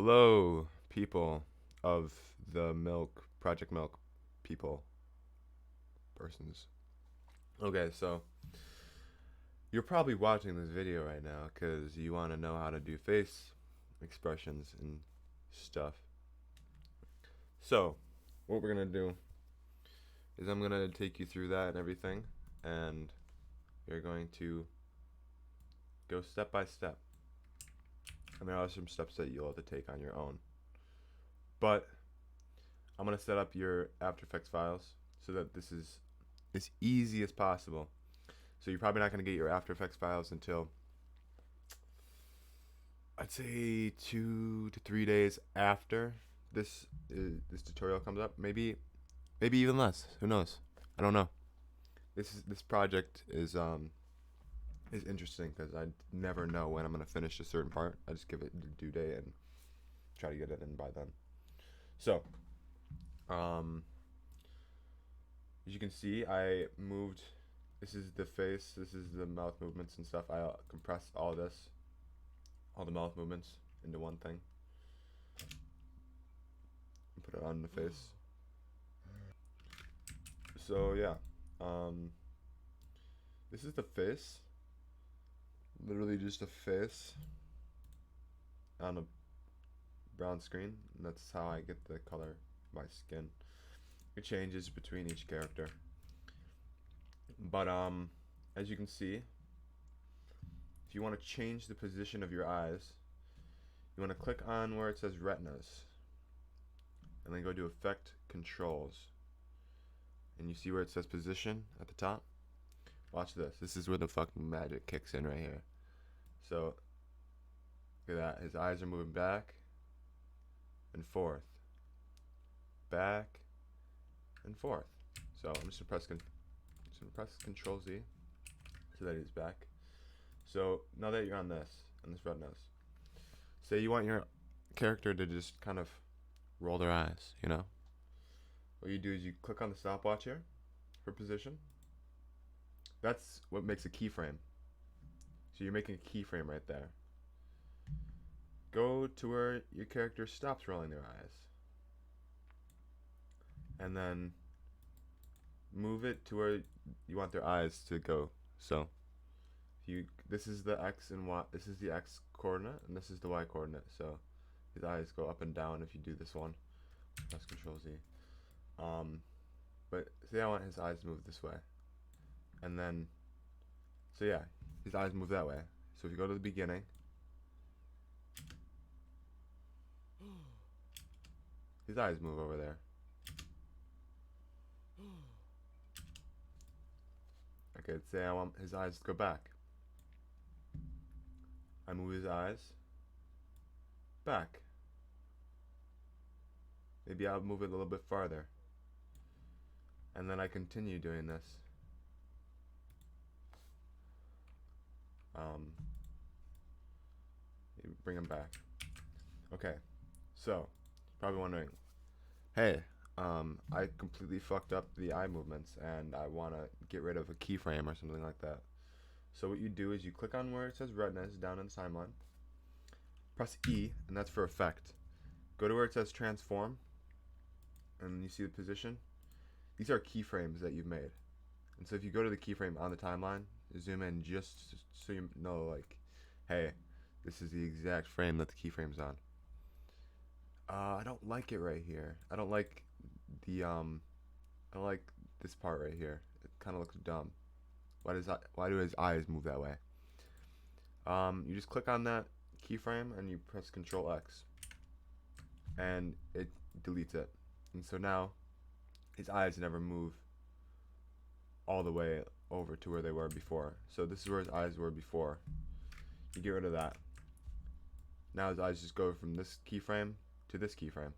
Hello, people of the Milk Project Milk people persons. Okay, so you're probably watching this video right now because you want to know how to do face expressions and stuff. So, what we're gonna do is I'm gonna take you through that and everything, and you're going to go step by step. I mean, there are some steps that you'll have to take on your own, but I'm gonna set up your After Effects files so that this is as easy as possible. So you're probably not going to get your After Effects files until I'd say 2 to 3 days after this tutorial comes up. Maybe even less. Who knows? I don't know. This project is interesting because I never know when I'm going to finish a certain part. I just give it the due date and try to get it in by then. So, um, as you can see, I moved. This is the face. This is the mouth movements and stuff. I compressed all the mouth movements into one thing and put it on the face. So yeah, um, this is the face. Literally just a face on a brown screen, and that's how I get the color of my skin. It changes between each character, but as you can see, if you want to change the position of your eyes, you want to click on where it says retinas, and then go to Effect Controls, and you see where it says Position at the top. Watch this. This is where the fucking magic kicks in right here. So, look at that. His eyes are moving back and forth. Back and forth. So, I'm just going to press Control Z so that he's back. So, now that you're on this red nose, say you want your character to just kind of roll their eyes, you know? What you do is you click on the stopwatch here for position. That's what makes a keyframe. So you're making a keyframe right there. Go to where your character stops rolling their eyes. And then move it to where you want their eyes to go. So this is the X and Y, this is the X coordinate, and this is the Y coordinate. So his eyes go up and down if you do this one. Press Control Z. But say I want his eyes to move this way. And then, so yeah, his eyes move that way. So if you go to the beginning, his eyes move over there. Okay, let's say I want his eyes to go back. I move his eyes back. Maybe I'll move it a little bit farther. And then I continue doing this. Bring him back. Okay, so probably wondering, hey, I completely fucked up the eye movements and I want to get rid of a keyframe or something like that. So what you do is you click on where it says retinas down in the timeline, press E, and that's for effect. Go to where it says transform, and you see the position. These are keyframes that you've made. And so if you go to the keyframe on the timeline, zoom in just so you know, like, hey, this is the exact frame that the keyframe's on. I don't like it right here. I don't like the I like this part right here. It kind of looks dumb. Why do his eyes move that way? You just click on that keyframe and you press Control X, and it deletes it. And so now his eyes never move all the way over to where they were before. So this is where his eyes were before. You get rid of that. Now his eyes just go from this keyframe to this keyframe.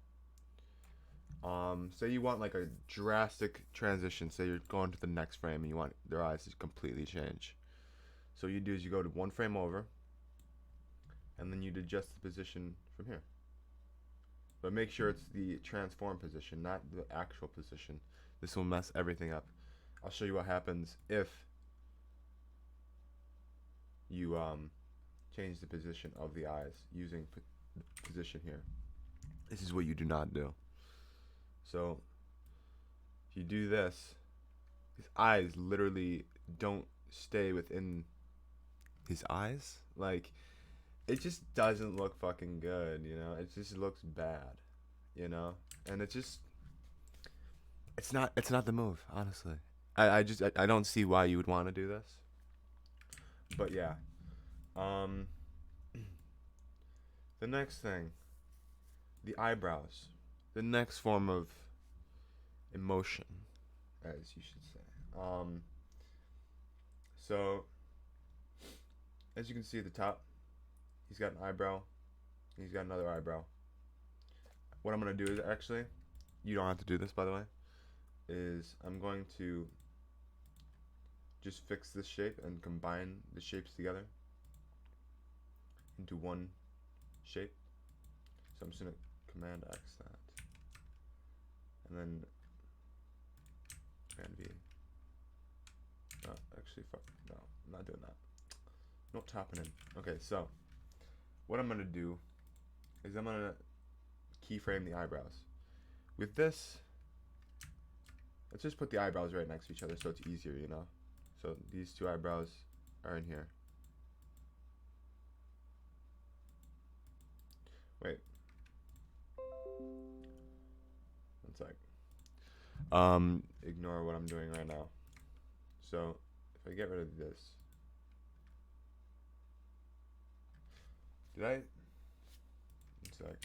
Say you want like a drastic transition. Say you're going to the next frame and you want their eyes to completely change. So what you do is you go to one frame over, and then you'd adjust the position from here. But make sure it's the transform position, not the actual position. This will mess everything up. I'll show you what happens if you change the position of the eyes using position here. This is what you do not do. So if you do this, his eyes literally don't stay within his eyes. Like, it just doesn't look fucking good, you know? It just looks bad, you know? And it's not the move, honestly. I don't see why you would want to do this. But yeah. Um the next thing, the eyebrows. The next form of emotion, as you should say. So as you can see at the top, he's got an eyebrow. He's got another eyebrow. What I'm gonna do is actually, you don't have to do this by the way, is I'm going to just fix this shape and combine the shapes together into one shape. So I'm just gonna Command X that, and then Command V. No, actually, fuck, no, I'm not doing that. Not tapping in. Okay, so what I'm gonna do is I'm gonna keyframe the eyebrows. With this, let's just put the eyebrows right next to each other so it's easier, you know? So these two eyebrows are in here. Wait. One sec. Ignore what I'm doing right now. So if I get rid of this, did I? One sec.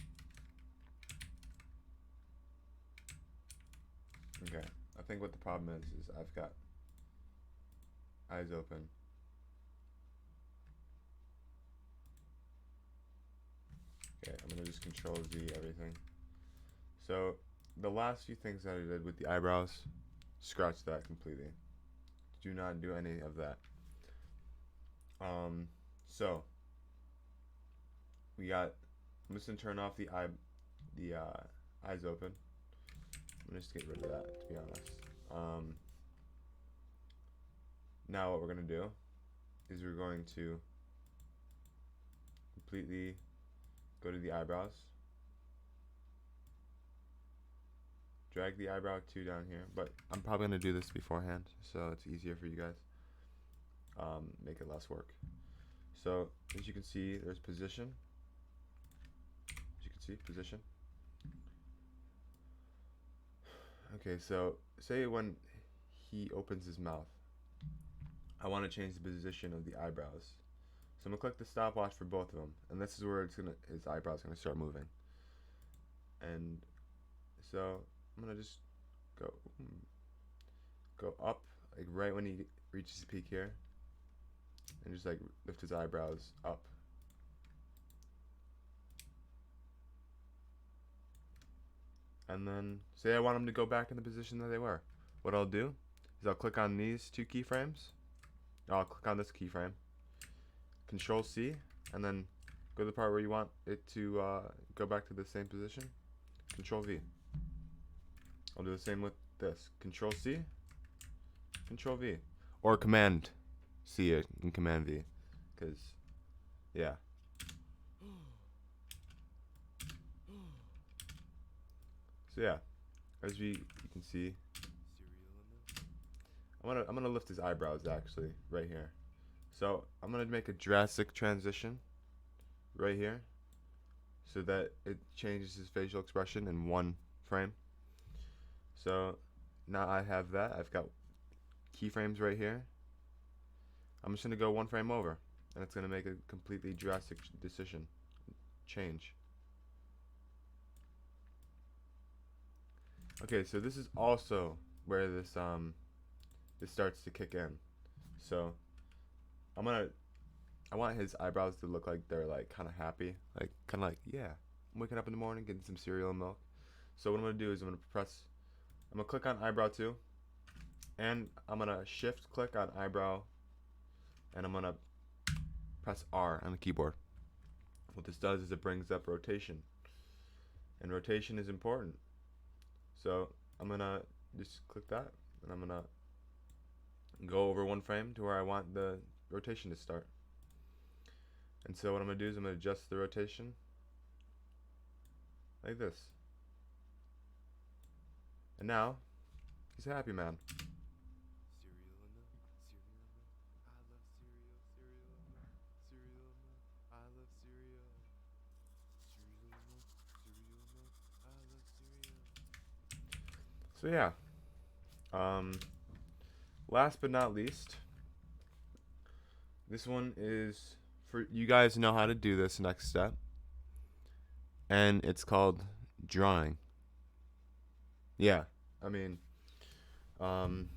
Okay. I think what the problem is I've got eyes open. Okay, I'm gonna just Control Z everything. So the last few things that I did with the eyebrows, scratch that completely. Do not do any of that. So we got. I'm just gonna turn off the eyes open. I'm gonna just get rid of that, to be honest. Now what we're gonna do is we're going to completely go to the eyebrows, drag the eyebrow 2 down here, but I'm probably gonna do this beforehand so it's easier for you guys. Make it less work. So as you can see, there's position. As you can see, position. Okay, so say when he opens his mouth, I want to change the position of the eyebrows. So I'm gonna click the stopwatch for both of them, and this is where his eyebrows gonna start moving. And so I'm gonna just go up, like right when he reaches the peak here, and just like lift his eyebrows up. And then say I want them to go back in the position that they were. What I'll do is I'll click on these 2 keyframes. I'll click on this keyframe, Control C, and then go to the part where you want it to go back to the same position. Control V. I'll do the same with this. Control C, Control V, or Command C and Command V, because yeah. So yeah, as you can see, I'm gonna lift his eyebrows actually right here. So I'm gonna make a drastic transition right here, so that it changes his facial expression in one frame. So now I have that. I've got keyframes right here. I'm just gonna go one frame over, and it's gonna make a completely drastic decision change. Okay, so this is also where this starts to kick in. So I want his eyebrows to look like they're like kind of happy, like kind of like, yeah, I'm waking up in the morning getting some cereal and milk. So what I'm gonna do is I'm gonna click on eyebrow 2, and I'm gonna shift click on eyebrow, and I'm gonna press R on the keyboard. What this does is it brings up rotation, and rotation is important. So I'm gonna just click that, and I'm gonna go over one frame to where I want the rotation to start. And so what I'm gonna do is I'm gonna adjust the rotation like this. And now, he's a happy man. So yeah, um, last but not least, this one is for you guys know how to do this next step, and it's called drawing. Yeah, I mean, um,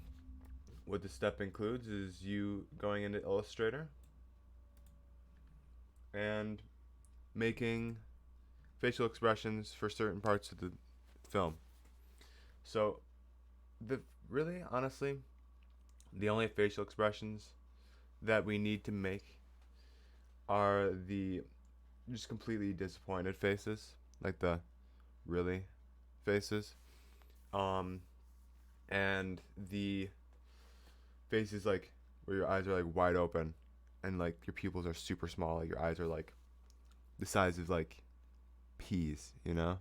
what the step includes is you going into Illustrator and making facial expressions for certain parts of the film. So, the really honestly, the only facial expressions that we need to make are the just completely disappointed faces, like the really faces, um, and the faces like where your eyes are like wide open, and like your pupils are super small, like your eyes are like the size of like peas, you know.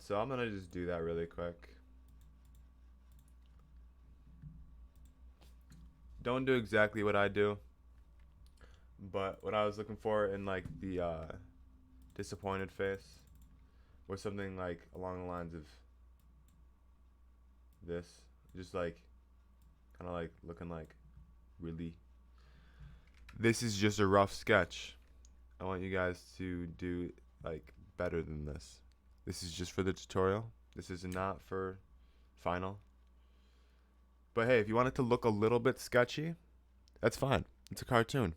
So I'm gonna just do that really quick. Don't do exactly what I do, but what I was looking for in like the disappointed face was something like along the lines of this, just like kind of like looking like really. This is just a rough sketch. I want you guys to do like better than this. This is just for the tutorial. This is not for final. But hey, if you want it to look a little bit sketchy, that's fine. It's a cartoon.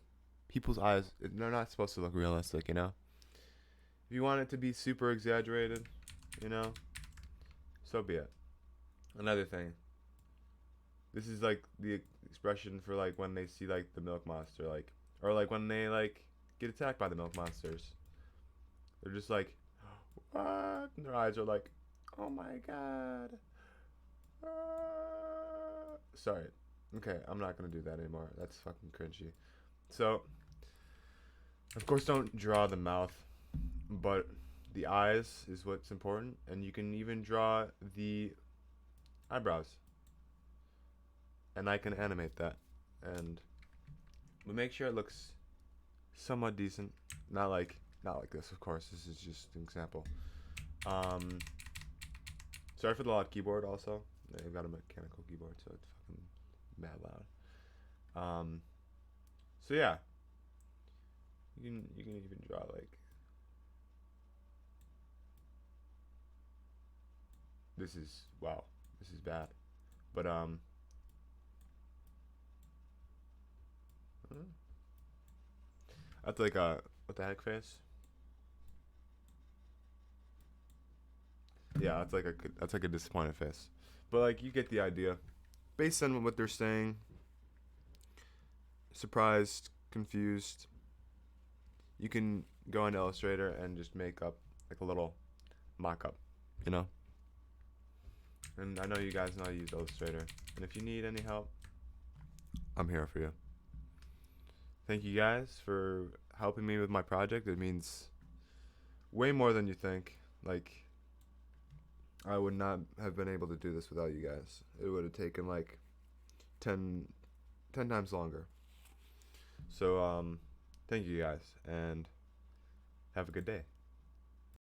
People's eyes, they're not supposed to look realistic, you know? If you want it to be super exaggerated, you know, so be it. Another thing, this is like the expression for like when they see like the milk monster, like, or like when they like get attacked by the milk monsters. They're just like, what? And their eyes are like, oh my god. Sorry. Okay, I'm not gonna do that anymore. That's fucking cringy. So, of course, don't draw the mouth, but the eyes is what's important, and you can even draw the eyebrows, and I can animate that, and but make sure it looks somewhat decent. Not like this, of course. This is just an example. Um, sorry for the loud keyboard. Also, I've got a mechanical keyboard, so it's fucking mad loud. So yeah, you can even draw like this is wow, this is bad, but that's like a what the heck face. Yeah, that's like a disappointed face, but like you get the idea. Based on what they're saying, surprised, confused, you can go into Illustrator and just make up like a little mock-up, you know. And I know you guys know how to use Illustrator, and if you need any help, I'm here for you. Thank you guys for helping me with my project. It means way more than you think. Like, I would not have been able to do this without you guys. It would have taken like 10, 10 times longer. So, thank you guys, and have a good day.